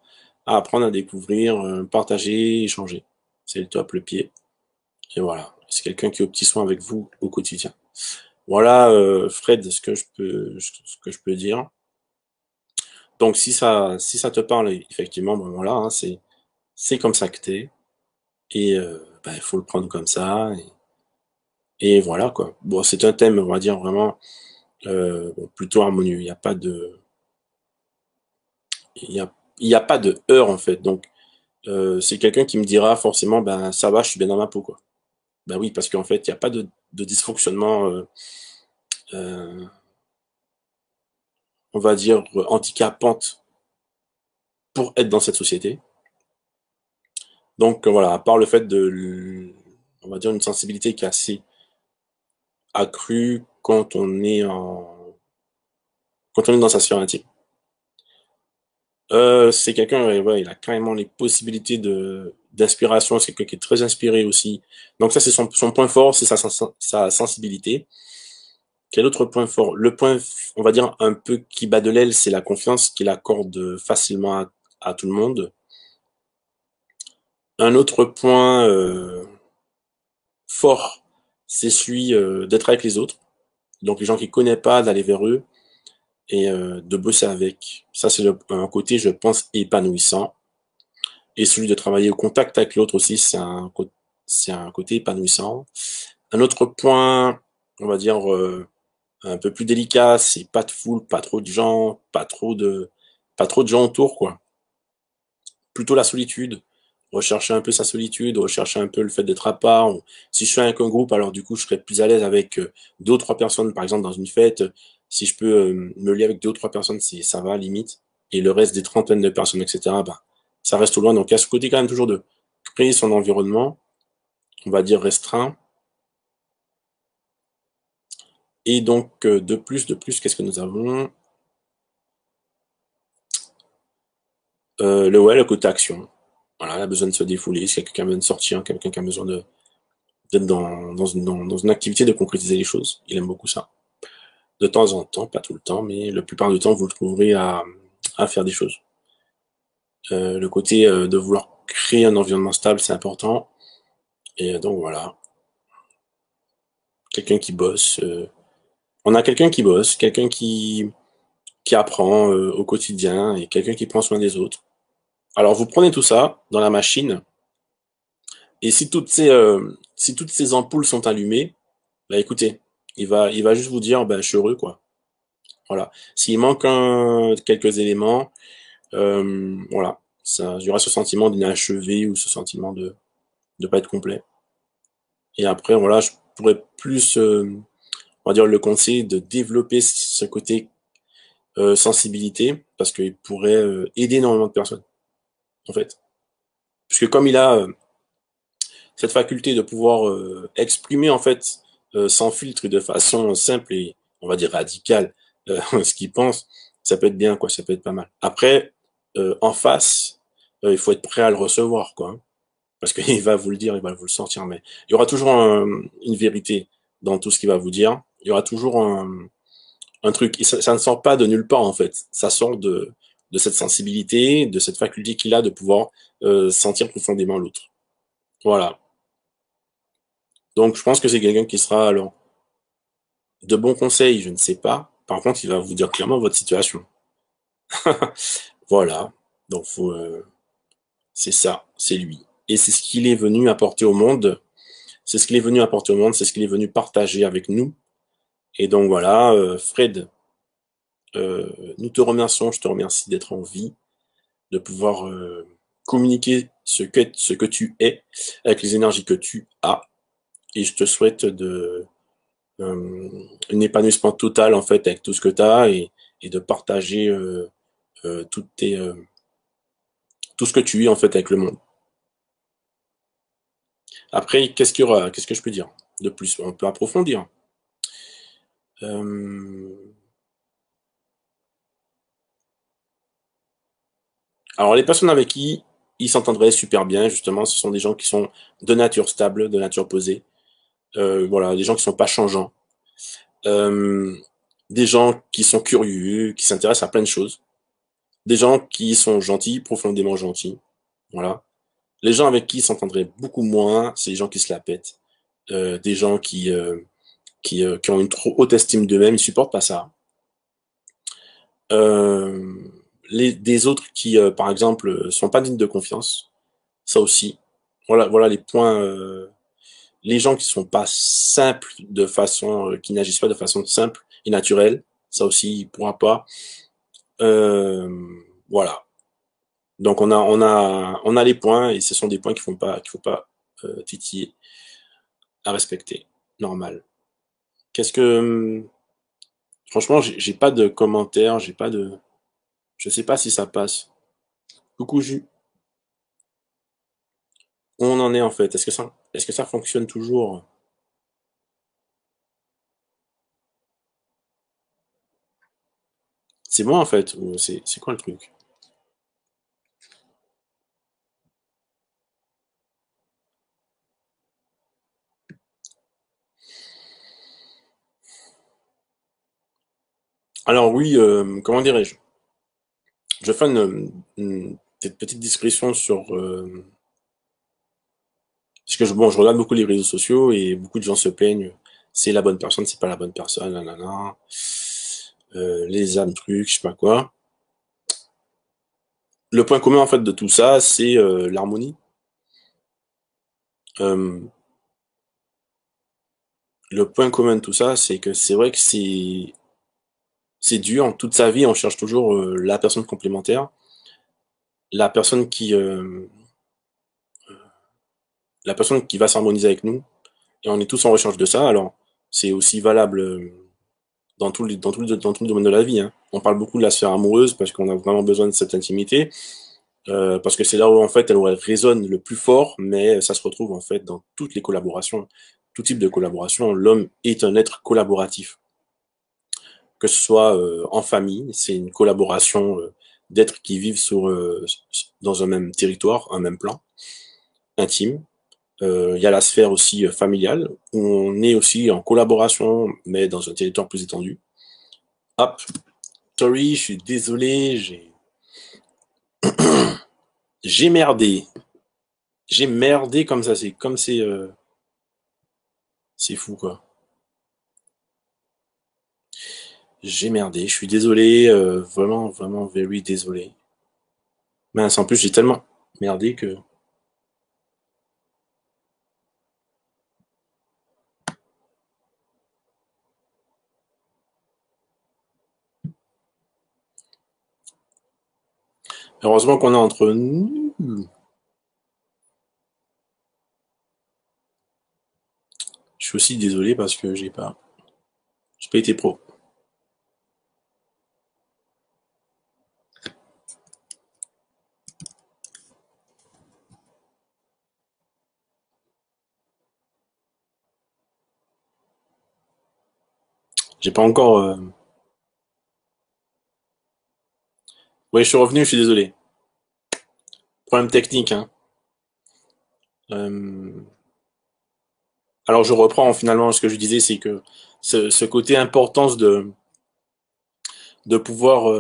à apprendre à découvrir, partager, échanger. C'est le top, le pied. Et voilà, c'est quelqu'un qui est au petit soin avec vous au quotidien. Voilà, Fred, ce que je peux dire. Donc si ça te parle, effectivement, bon voilà, hein, c'est comme ça que t'es. Et bah, il faut le prendre comme ça. Et voilà quoi. Bon, c'est un thème, on va dire vraiment bon, plutôt harmonieux. Il y a pas de heurts en fait. Donc c'est quelqu'un qui me dira forcément, ben ça va, je suis bien dans ma peau quoi. Ben oui, parce qu'en fait, il n'y a pas de dysfonctionnement, euh, on va dire handicapante pour être dans cette société. Donc voilà, à part le fait on va dire une sensibilité qui est assez accrue quand on est dans sa sphère intime. C'est quelqu'un, ouais, ouais, il a carrément les possibilités d'inspiration. C'est quelqu'un qui est très inspiré aussi. Donc ça, c'est son point fort, c'est sa sensibilité. Quel autre point fort? Le point, on va dire, un peu qui bat de l'aile, c'est la confiance qu'il accorde facilement à tout le monde. Un autre point fort, c'est celui d'être avec les autres. Donc les gens qu'il connaît pas, d'aller vers eux et de bosser avec. Ça, c'est un côté, je pense, épanouissant. Et celui de travailler au contact avec l'autre aussi, c'est un côté épanouissant. Un autre point, on va dire, un peu plus délicat, c'est pas de foule, pas trop de gens, pas trop de gens autour, quoi. Plutôt la solitude. Rechercher un peu sa solitude, rechercher un peu le fait d'être à part. Si je suis avec un groupe, alors du coup, je serais plus à l'aise avec deux ou trois personnes, par exemple, dans une fête. Si je peux me lier avec deux ou trois personnes, ça va, limite. Et le reste des trentaines de personnes, etc., bah, ça reste au loin. Donc, il y a ce côté quand même toujours de créer son environnement, on va dire restreint. Et donc, de plus, qu'est-ce que nous avons? Ouais, le côté action. Voilà, il a besoin de se défouler, si quelqu'un a besoin de sortir, quelqu'un qui a besoin d'être dans une activité, de concrétiser les choses. Il aime beaucoup ça. De temps en temps, pas tout le temps, mais la plupart du temps, vous le trouverez à faire des choses. Le côté de vouloir créer un environnement stable, c'est important. Et donc voilà, quelqu'un qui bosse. On a quelqu'un qui bosse, quelqu'un qui apprend au quotidien et quelqu'un qui prend soin des autres. Alors vous prenez tout ça dans la machine et si toutes ces ampoules sont allumées, bah écoutez, il va juste vous dire, bah je suis heureux quoi. Voilà. S'il manque quelques éléments, voilà, ça, il y aura ce sentiment d'inachevé ou ce sentiment de pas être complet. Et après, voilà, je pourrais plus, on va dire, le conseiller de développer ce côté sensibilité parce qu'il pourrait aider énormément de personnes, en fait. Puisque comme il a cette faculté de pouvoir exprimer, en fait, sans filtre, de façon simple et, on va dire, radicale, ce qu'il pense, ça peut être bien, quoi, ça peut être pas mal. Après, en face, il faut être prêt à le recevoir, quoi, hein. Parce qu'il va vous le dire, il va vous le sortir, mais il y aura toujours une vérité dans tout ce qu'il va vous dire. Il y aura toujours un truc. Et ça ne sort pas de nulle part, en fait. Ça sort de cette sensibilité, de cette faculté qu'il a de pouvoir sentir profondément l'autre. Voilà. Donc, je pense que c'est quelqu'un qui sera, alors, de bons conseils, je ne sais pas. Par contre, il va vous dire clairement votre situation. Voilà. Donc, c'est ça, c'est lui. Et c'est ce qu'il est venu apporter au monde. C'est ce qu'il est venu apporter au monde, c'est ce qu'il est venu partager avec nous. Et donc voilà, Fred, nous te remercions, je te remercie d'être en vie, de pouvoir communiquer ce que tu es avec les énergies que tu as. Et je te souhaite un épanouissement total en fait avec tout ce que tu as et de partager toutes tout ce que tu es en fait avec le monde. Après, qu'est-ce qu'il y aura? Qu'est-ce que je peux dire de plus? On peut approfondir. Euh, Alors, les personnes avec qui ils s'entendraient super bien, justement, ce sont des gens qui sont de nature stable, de nature posée. Voilà, des gens qui sont pas changeants. Euh, des gens qui sont curieux, qui s'intéressent à plein de choses. Des gens qui sont gentils, profondément gentils. Voilà. Les gens avec qui ils s'entendraient beaucoup moins, c'est les gens qui se la pètent. Des gens qui ont une trop haute estime d'eux-mêmes, ils supportent pas ça. Euh, des autres qui, par exemple, sont pas dignes de confiance. Ça aussi. Voilà les points. Les gens qui sont pas simples de façon, qui n'agissent pas de façon simple et naturelle. Ça aussi, il pourra pas. Euh, voilà. Donc on a les points et ce sont des points qu'il faut pas titiller à respecter. Normal. Qu'est-ce que franchement, j'ai pas de commentaires, j'ai pas de, je sais pas si ça passe. Coucou Jus, où on en est en fait? Est-ce que ça fonctionne toujours? C'est bon en fait, ou c'est quoi le truc? Alors oui, comment dirais-je? Je fais une petite discrétion sur parce que bon, je regarde beaucoup les réseaux sociaux et beaucoup de gens se plaignent. C'est la bonne personne, c'est pas la bonne personne, nanana. Les âmes trucs, je sais pas quoi. Le point commun en fait de tout ça, c'est l'harmonie. Euh, le point commun de tout ça, c'est que c'est vrai que c'est dur. Toute sa vie, on cherche toujours la personne complémentaire, la personne la personne qui va s'harmoniser avec nous. Et on est tous en recherche de ça. Alors, c'est aussi valable dans tout le domaine de la vie, hein. On parle beaucoup de la sphère amoureuse parce qu'on a vraiment besoin de cette intimité, parce que c'est là où en fait elle résonne le plus fort, mais ça se retrouve en fait dans toutes les collaborations, tout type de collaboration. L'homme est un être collaboratif, que ce soit en famille, c'est une collaboration d'êtres qui vivent dans un même territoire, un même plan intime. Il y a la sphère aussi familiale, où on est aussi en collaboration, mais dans un territoire plus étendu. Hop, sorry, je suis désolé, j'ai merdé. J'ai merdé comme ça, c'est fou quoi. J'ai merdé, je suis désolé, vraiment, vraiment, very désolé. Mince, en plus, j'ai tellement merdé que. Heureusement qu'on est entre nous. Je suis aussi désolé parce que j'ai pas été pro. J'ai pas encore. Ouais, je suis revenu, je suis désolé. Problème technique, hein. Euh, Alors je reprends finalement ce que je disais, c'est que ce côté importance de pouvoir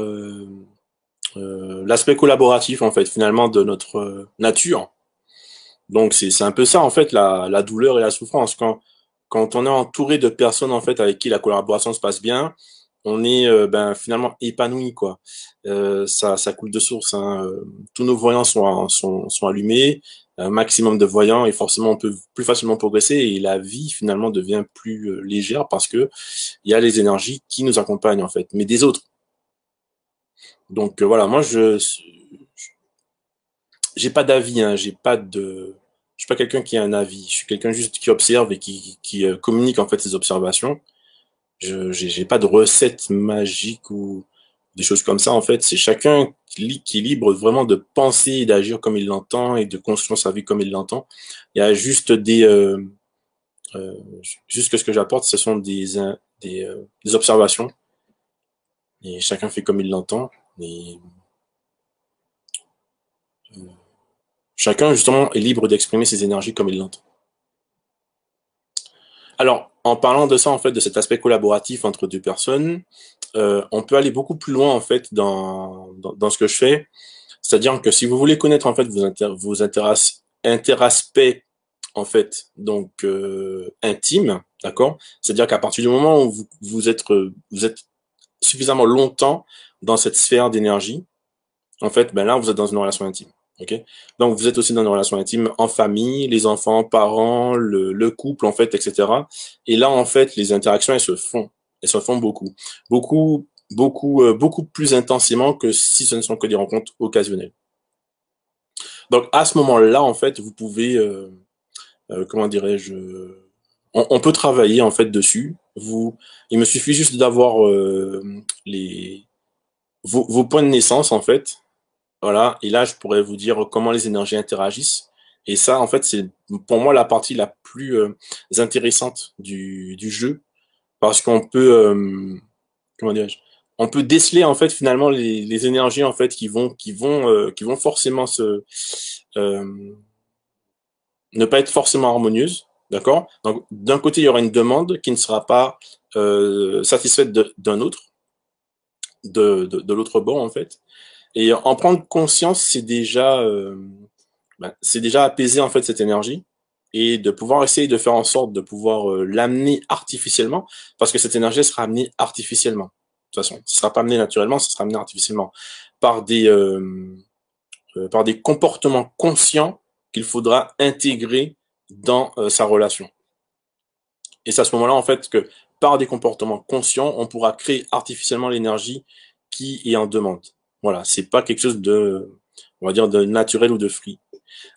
l'aspect collaboratif en fait finalement de notre nature. Donc c'est un peu ça en fait la douleur et la souffrance quand on est entouré de personnes en fait avec qui la collaboration se passe bien, on est ben finalement épanoui quoi. Ça coule de source, hein. Tous nos voyants sont allumés, un maximum de voyants et forcément on peut plus facilement progresser et la vie finalement devient plus légère parce que il y a les énergies qui nous accompagnent en fait, mais des autres. Donc voilà, moi je j'ai pas d'avis, hein, je suis pas quelqu'un qui a un avis, je suis quelqu'un juste qui observe et qui communique en fait ses observations. J'ai pas de recette magique ou des choses comme ça en fait. C'est chacun qui est libre vraiment de penser et d'agir comme il l'entend et de construire sa vie comme il l'entend. Il y a juste euh, juste que ce que j'apporte, ce sont des observations et chacun fait comme il l'entend. Et chacun justement est libre d'exprimer ses énergies comme il l'entend. Alors, en parlant de ça, en fait, de cet aspect collaboratif entre deux personnes, on peut aller beaucoup plus loin, en fait, dans ce que je fais. C'est-à-dire que si vous voulez connaître, en fait, interaspects, en fait, donc, intimes, d'accord? C'est-à-dire qu'à partir du moment où vous êtes suffisamment longtemps dans cette sphère d'énergie, en fait, ben là, vous êtes dans une relation intime. Ok. Donc, vous êtes aussi dans une relation intime en famille, les enfants, parents, le couple, en fait, etc. Et là, en fait, les interactions, elles se font. Elles se font beaucoup. Beaucoup plus intensément que si ce ne sont que des rencontres occasionnelles. Donc, à ce moment-là, en fait, vous pouvez, comment dirais-je, on peut travailler, en fait, dessus. Il me suffit juste d'avoir vos points de naissance, en fait. Voilà, et là, je pourrais vous dire comment les énergies interagissent. Et ça, en fait, c'est pour moi la partie la plus intéressante du jeu, parce qu'on peut, comment dirais-je, on peut déceler en fait finalement les énergies en fait qui vont forcément euh, ne pas être forcément harmonieuses, d'accord? Donc d'un côté, il y aura une demande qui ne sera pas satisfaite d'un autre, de l'autre bord en fait. Et en prendre conscience, c'est déjà apaiser en fait cette énergie et de pouvoir essayer de faire en sorte de pouvoir l'amener artificiellement, parce que cette énergie sera amenée artificiellement. De toute façon, ce sera pas amené naturellement, ce sera amené artificiellement par par des comportements conscients qu'il faudra intégrer dans sa relation. Et c'est à ce moment-là en fait que par des comportements conscients, on pourra créer artificiellement l'énergie qui est en demande. Voilà, c'est pas quelque chose de, on va dire, de naturel ou de free.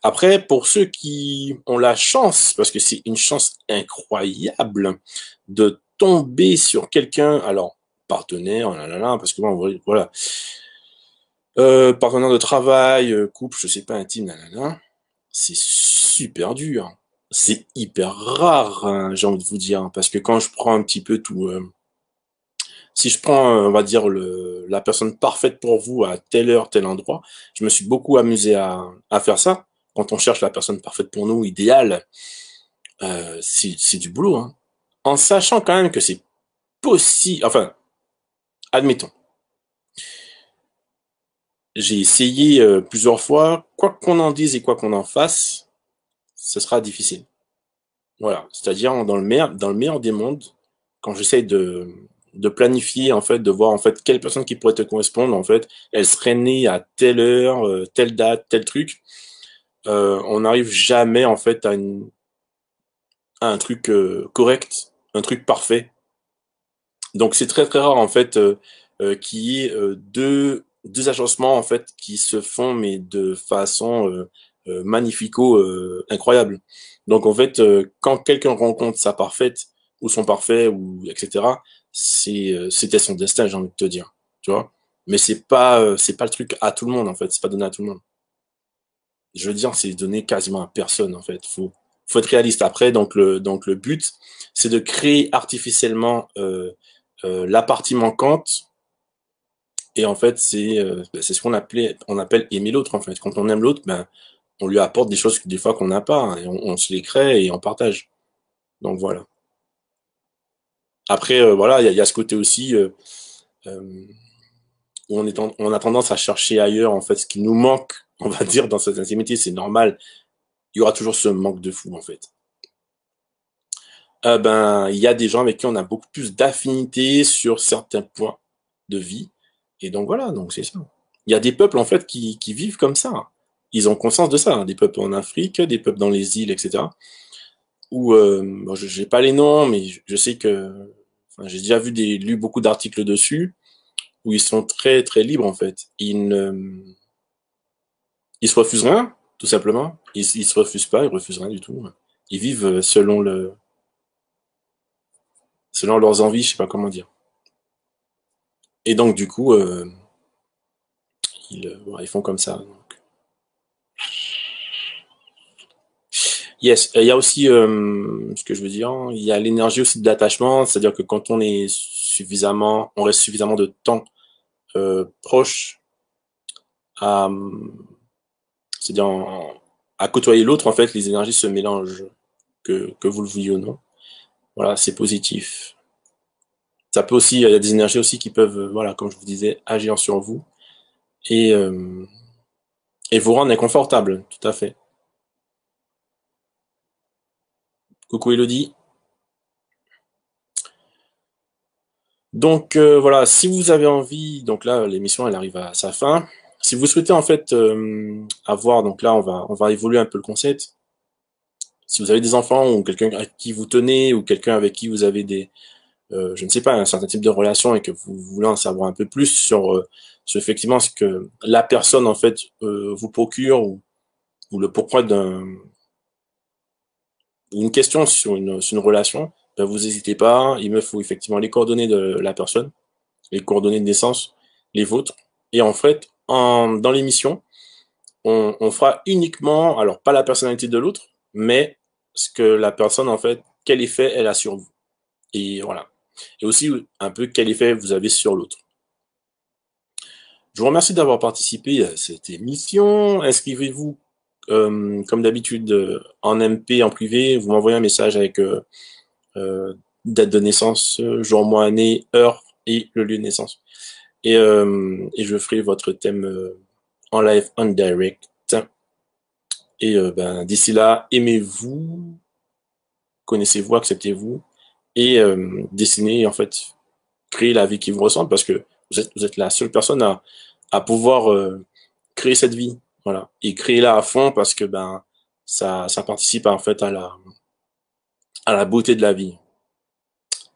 Après, pour ceux qui ont la chance, parce que c'est une chance incroyable de tomber sur quelqu'un, alors partenaire, oh là là là, parce que bon, voilà, partenaire de travail, couple, je sais pas, intime, là là là, c'est super dur. C'est hyper rare, hein, j'ai envie de vous dire, hein, parce que quand je prends un petit peu tout, si je prends, on va dire, la personne parfaite pour vous à telle heure, tel endroit, je me suis beaucoup amusé à faire ça. Quand on cherche la personne parfaite pour nous, idéale, c'est du boulot, hein. En sachant quand même que c'est possible, enfin, admettons, j'ai essayé plusieurs fois, quoi qu'on en dise et quoi qu'on en fasse, ce sera difficile. Voilà, c'est-à-dire dans le meilleur des mondes, quand j'essaye de planifier en fait, de voir en fait quelle personne qui pourrait te correspondre en fait, elle serait née à telle heure, telle date, tel truc, on n'arrive jamais en fait à un truc correct, un truc parfait. Donc c'est très très rare en fait qu'il y ait deux agencements en fait qui se font mais de façon magnifico incroyable. Donc en fait quand quelqu'un rencontre sa parfaite ou son parfait ou etc. C'était son destin, j'ai envie de te dire, tu vois. Mais c'est pas le truc à tout le monde en fait, c'est pas donné à tout le monde. Je veux dire, c'est donné quasiment à personne en fait. Faut être réaliste. Après, donc le but, c'est de créer artificiellement la partie manquante. Et en fait, c'est ce on appelle aimer l'autre en fait. Quand on aime l'autre, ben on lui apporte des choses des fois qu'on n'a pas, hein, et on se les crée et on partage. Donc voilà. Après, voilà, il y a ce côté aussi euh, où on a tendance à chercher ailleurs en fait ce qui nous manque, on va dire, dans cette intimité. C'est normal. Il y aura toujours ce manque de fou en fait. Ben, il y a des gens avec qui on a beaucoup plus d'affinité sur certains points de vie. Et donc voilà, donc c'est ça. Il y a des peuples en fait qui vivent comme ça. Ils ont conscience de ça, hein. Des peuples en Afrique, des peuples dans les îles, etc. Où bon, je n'ai pas les noms, mais je sais que enfin, j'ai déjà lu beaucoup d'articles dessus où ils sont très très libres en fait. Ils se refusent rien, tout simplement. Ils se refusent pas, ils refusent rien du tout. Ils vivent selon leurs envies, je sais pas comment dire. Et donc du coup, ils font comme ça. Donc. Yes, il y a aussi ce que je veux dire, il y a l'énergie aussi de l'attachement, c'est-à-dire que quand on reste suffisamment de temps proche à, c'est-à-dire à côtoyer l'autre, en fait, les énergies se mélangent, que vous le vouliez ou non. Voilà, c'est positif. Ça peut aussi, il y a des énergies aussi qui peuvent, voilà, comme je vous disais, agir sur vous et, euh, et vous rendre inconfortable, tout à fait. Coucou Elodie. Donc voilà, si vous avez envie, donc là l'émission elle arrive à sa fin. Si vous souhaitez en fait avoir, donc là on va évoluer un peu le concept. Si vous avez des enfants ou quelqu'un à qui vous tenez ou quelqu'un avec qui vous avez des, je ne sais pas, un certain type de relation et que vous voulez en savoir un peu plus sur effectivement ce que la personne en fait vous procure ou le pourquoi d'une question sur une relation, ben vous n'hésitez pas. Il me faut effectivement les coordonnées de la personne, les coordonnées de naissance, les vôtres. Et en fait, dans l'émission, on fera uniquement, alors pas la personnalité de l'autre, mais ce que la personne, en fait, quel effet elle a sur vous. Et voilà. Et aussi un peu quel effet vous avez sur l'autre. Je vous remercie d'avoir participé à cette émission. Inscrivez-vous comme d'habitude en MP, en privé. Vous m'envoyez un message avec date de naissance, jour, mois, année, heure et le lieu de naissance. Et je ferai votre thème en live, en direct. Et ben, d'ici là, aimez-vous, connaissez-vous, acceptez-vous et dessinez, en fait, créez la vie qui vous ressemble parce que vous êtes la seule personne à pouvoir créer cette vie. Voilà. Et créer-la à fond parce que ben, ça participe en fait à la beauté de la vie.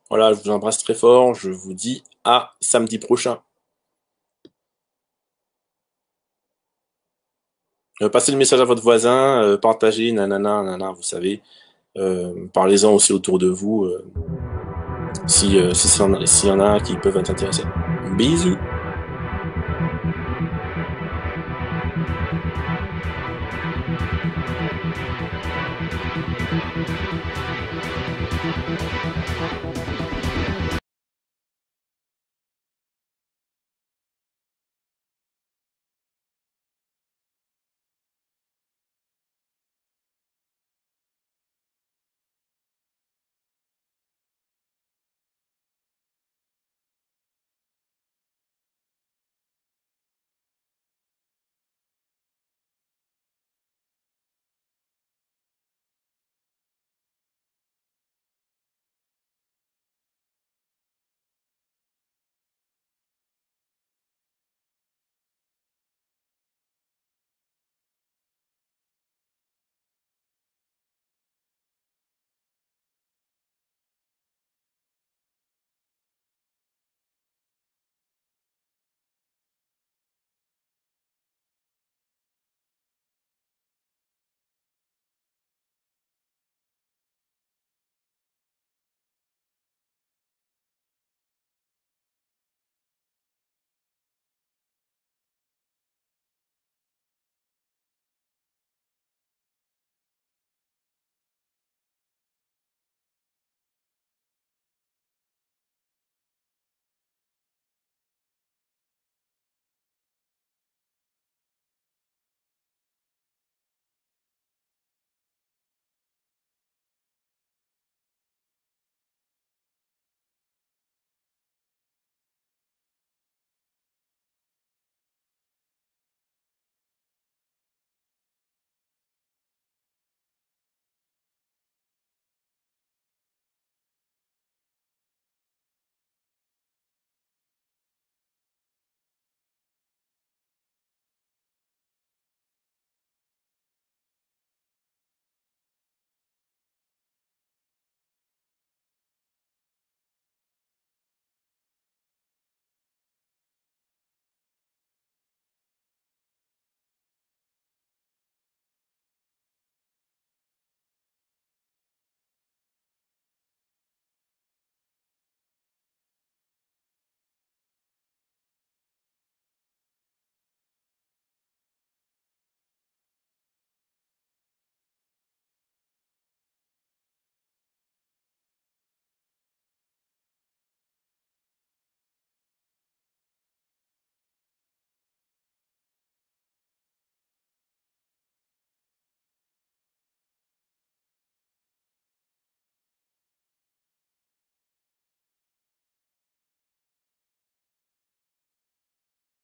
Voilà, je vous embrasse très fort. Je vous dis à samedi prochain. Passez le message à votre voisin, partagez, nanana, nanana, vous savez. Parlez-en aussi autour de vous. Si s'il y en a qui peuvent être intéressés. Bisous.